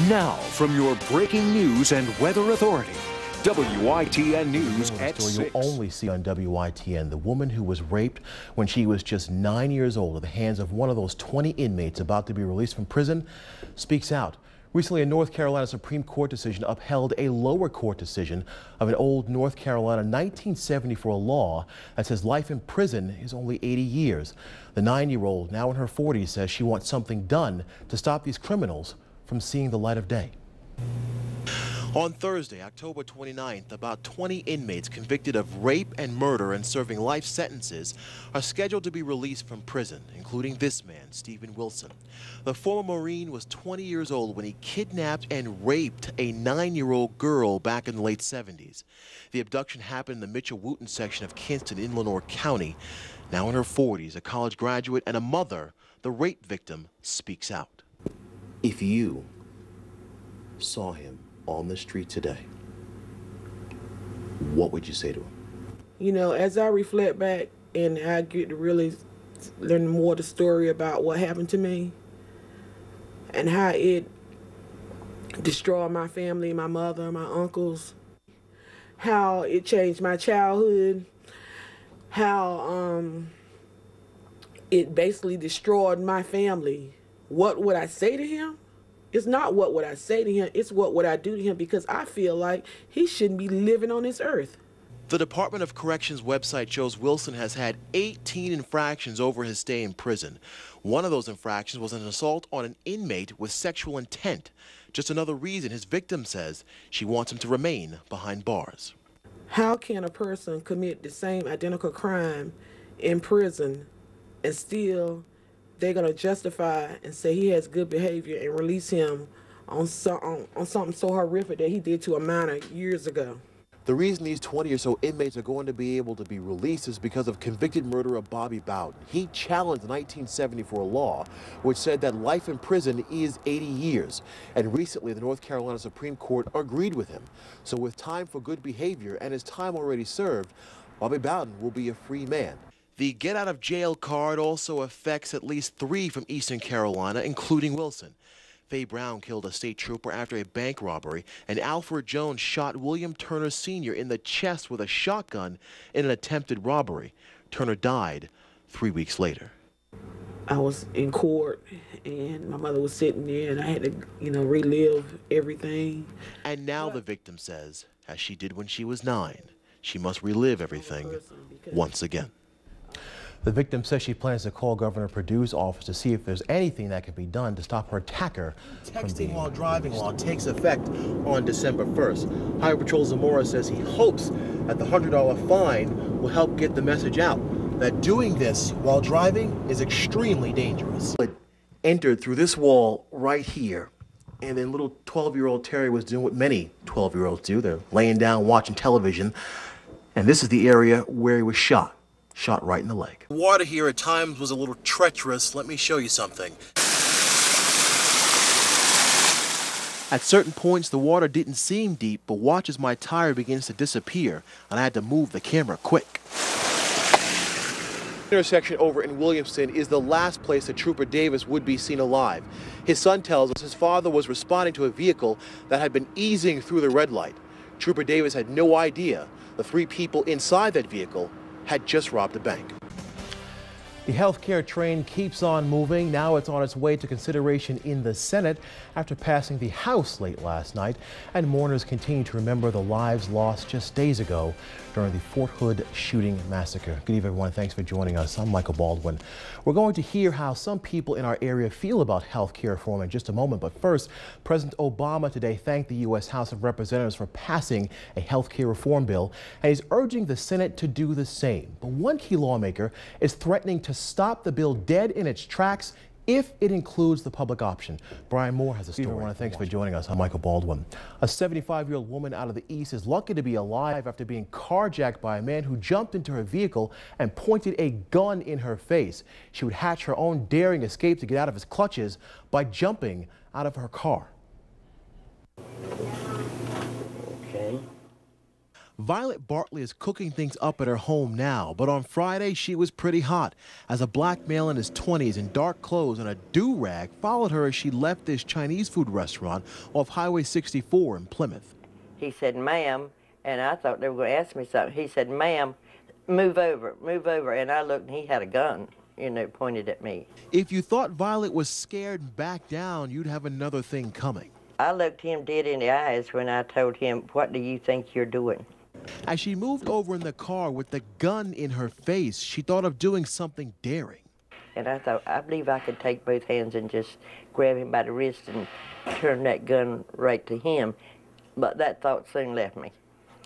Now, from your breaking news and weather authority, WITN News at 6. You'll only see on WITN the woman who was raped when she was just 9 years old at the hands of one of those 20 inmates about to be released from prison speaks out. Recently, a North Carolina Supreme Court decision upheld a lower court decision of an old North Carolina 1974 law that says life in prison is only 80 years. The 9-year-old, now in her 40s, says she wants something done to stop these criminals from seeing the light of day. On Thursday, October 29th, about 20 inmates convicted of rape and murder and serving life sentences are scheduled to be released from prison, including this man, Stephen Wilson. The former Marine was 20 years old when he kidnapped and raped a 9-year-old girl back in the late 70s. The abduction happened in the Mitchell-Wooten section of Kinston in Lenoir County. Now in her 40s, a college graduate and a mother, the rape victim speaks out. If you saw him on the street today, what would you say to him? You know, as I reflect back and I get to really learn more the story about what happened to me and how it destroyed my family, my mother, my uncles, how it changed my childhood, how it basically destroyed my family. What would I say to him? It's not what would I say to him, it's what would I do to him, because I feel like he shouldn't be living on this earth. The Department of Corrections website shows Wilson has had 18 infractions over his stay in prison. One of those infractions was an assault on an inmate with sexual intent. Just another reason his victim says she wants him to remain behind bars. How can a person commit the same identical crime in prison and still they're going to justify and say he has good behavior and release him on something so horrific that he did to a minor years ago? The reason these 20 or so inmates are going to be able to be released is because of convicted murderer Bobby Baldwin. He challenged the 1974 law, which said that life in prison is 80 years. And recently, the North Carolina Supreme Court agreed with him. So with time for good behavior and his time already served, Bobby Baldwin will be a free man. The get-out-of-jail card also affects at least 3 from Eastern Carolina, including Wilson. Faye Brown killed a state trooper after a bank robbery, and Alfred Jones shot William Turner Sr. in the chest with a shotgun in an attempted robbery. Turner died 3 weeks later. I was in court, and my mother was sitting there, and I had to, relive everything. And now the victim says, as she did when she was 9, she must relive everything once again. The victim says she plans to call Governor Perdue's office to see if there's anything that can be done to stop her attacker. Texting while driving law takes effect on December 1st. Highway Patrol Zamora says he hopes that the $100 fine will help get the message out that doing this while driving is extremely dangerous. It entered through this wall right here, and then little 12-year-old Terry was doing what many 12-year-olds do. They're laying down watching television, and this is the area where he was shot right in the leg. The water here at times was a little treacherous. Let me show you something. At certain points, the water didn't seem deep, but watch as my tire begins to disappear, and I had to move the camera quick. The intersection over in Williamston is the last place that Trooper Davis would be seen alive. His son tells us his father was responding to a vehicle that had been easing through the red light. Trooper Davis had no idea the 3 people inside that vehicle had just robbed a bank. The healthcare train keeps on moving. Now it's on its way to consideration in the Senate after passing the House late last night, and mourners continue to remember the lives lost just days ago during the Fort Hood shooting massacre. Good evening, everyone. Thanks for joining us. I'm Michael Baldwin. We're going to hear how some people in our area feel about healthcare reform in just a moment. But first, President Obama today thanked the U.S. House of Representatives for passing a healthcare reform bill, and he's urging the Senate to do the same. But one key lawmaker is threatening to stop the bill dead in its tracks if it includes the public option. Brian Moore has a story. Thanks for joining us. I'm Michael Baldwin. A 75-year-old woman out of the East is lucky to be alive after being carjacked by a man who jumped into her vehicle and pointed a gun in her face. She would hatch her own daring escape to get out of his clutches by jumping out of her car. Okay. Violet Bartley is cooking things up at her home now, but on Friday she was pretty hot as a black male in his 20s in dark clothes and a do-rag followed her as she left this Chinese food restaurant off Highway 64 in Plymouth. He said, "Ma'am," and I thought they were going to ask me something. He said, "Ma'am, move over," and I looked and he had a gun, pointed at me. If you thought Violet was scared and backed down, you'd have another thing coming. I looked him dead in the eyes when I told him, "What do you think you're doing?" As she moved over in the car with the gun in her face, she thought of doing something daring. And I thought, I believe I could take both hands and just grab him by the wrist and turn that gun right to him. But that thought soon left me.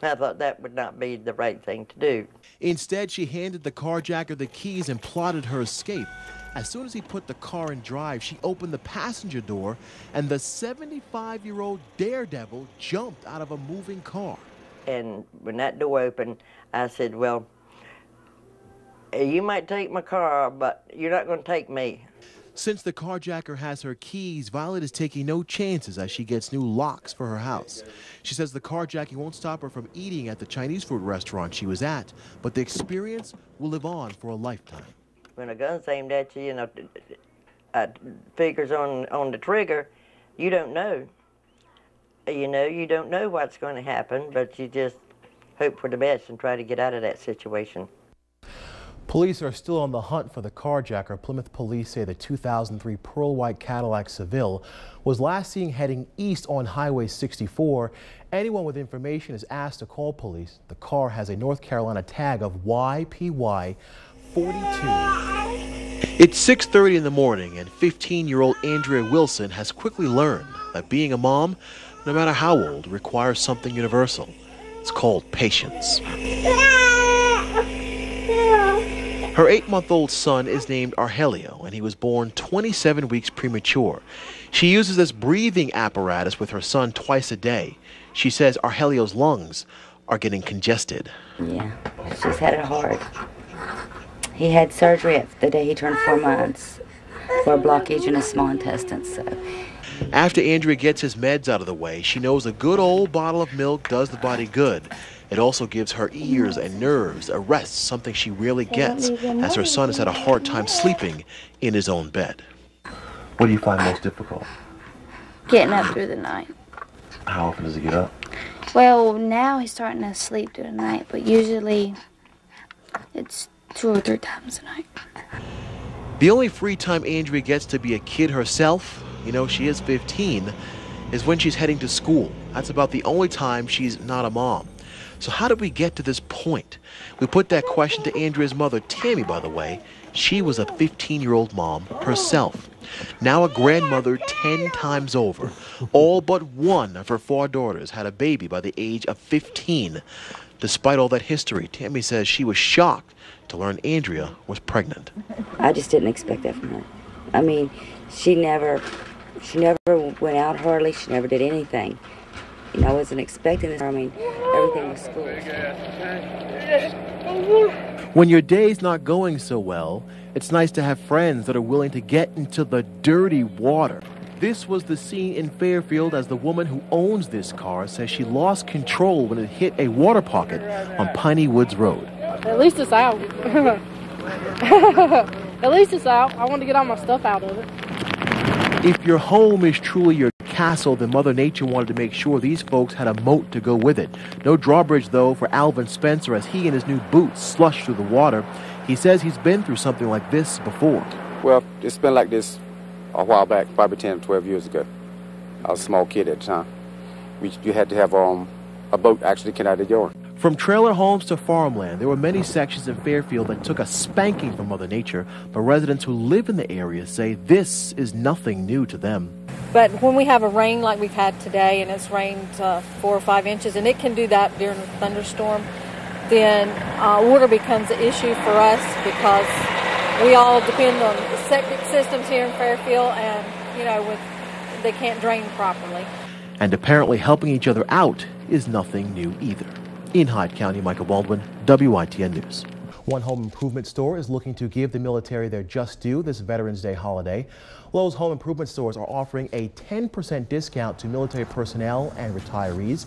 I thought that would not be the right thing to do. Instead, she handed the carjacker the keys and plotted her escape. As soon as he put the car in drive, she opened the passenger door, and the 75-year-old daredevil jumped out of a moving car. And when that door opened, I said, "Well, you might take my car, but you're not going to take me." Since the carjacker has her keys, Violet is taking no chances as she gets new locks for her house. She says the carjacking won't stop her from eating at the Chinese food restaurant she was at, but the experience will live on for a lifetime. When a gun's aimed at you, fingers on the trigger, you don't know. You don't know what's going to happen, but you just hope for the best and try to get out of that situation. Police are still on the hunt for the carjacker. Plymouth police say the 2003 pearl white Cadillac Seville was last seen heading east on Highway 64. Anyone with information is asked to call police. The car has a North Carolina tag of YPY 42. It's 6:30 in the morning, and 15-year-old Andrea Wilson has quickly learned that being a mom, no matter how old, requires something universal. It's called patience. Her 8-month-old son is named Arhelio, and he was born 27 weeks premature. She uses this breathing apparatus with her son twice a day. She says Arhelio's lungs are getting congested. Yeah, she's had it hard. He had surgery the day he turned 4 months for a blockage in his small intestine, so. After Andrea gets his meds out of the way, she knows a good old bottle of milk does the body good. It also gives her ears and nerves a rest, something she rarely gets, as her son has had a hard time sleeping in his own bed. What do you find most difficult? Getting up through the night. How often does he get up? Well, now he's starting to sleep through the night, but usually it's 2 or 3 times a night. The only free time Andrea gets to be a kid herself, she is 15, is when she's heading to school. That's about the only time she's not a mom. So how did we get to this point? We put that question to Andrea's mother, Tammy, by the way. She was a 15-year-old mom herself. Now a grandmother 10 times over. All but one of her 4 daughters had a baby by the age of 15. Despite all that history, Tammy says she was shocked to learn Andrea was pregnant. I just didn't expect that from her. I mean, she never went out hardly. She never did anything. I wasn't expecting this. I mean, everything was school. When your day's not going so well, it's nice to have friends that are willing to get into the dirty water. This was the scene in Fairfield as the woman who owns this car says she lost control when it hit a water pocket on Piney Woods Road. At least it's out. At least it's out. I want to get all my stuff out of it. If your home is truly your castle, then Mother Nature wanted to make sure these folks had a moat to go with it. No drawbridge, though, for Alvin Spencer as he and his new boots slush through the water. He says he's been through something like this before. Well, it's been like this a while back, probably 10 or 12 years ago. I was a small kid at the time. You had to have a boat actually get out of the yard. From trailer homes to farmland, there were many sections in Fairfield that took a spanking from Mother Nature, but residents who live in the area say this is nothing new to them. But when we have a rain like we've had today, and it's rained 4 or 5 inches, and it can do that during a thunderstorm, then water becomes an issue for us because we all depend on the septic systems here in Fairfield, and they can't drain properly. And apparently helping each other out is nothing new either. In Hyde County, Michael Baldwin, WITN News. One home improvement store is looking to give the military their just due this Veterans Day holiday. Lowe's home improvement stores are offering a 10% discount to military personnel and retirees.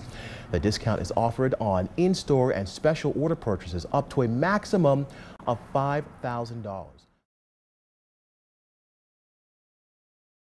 The discount is offered on in-store and special order purchases up to a maximum of $5,000.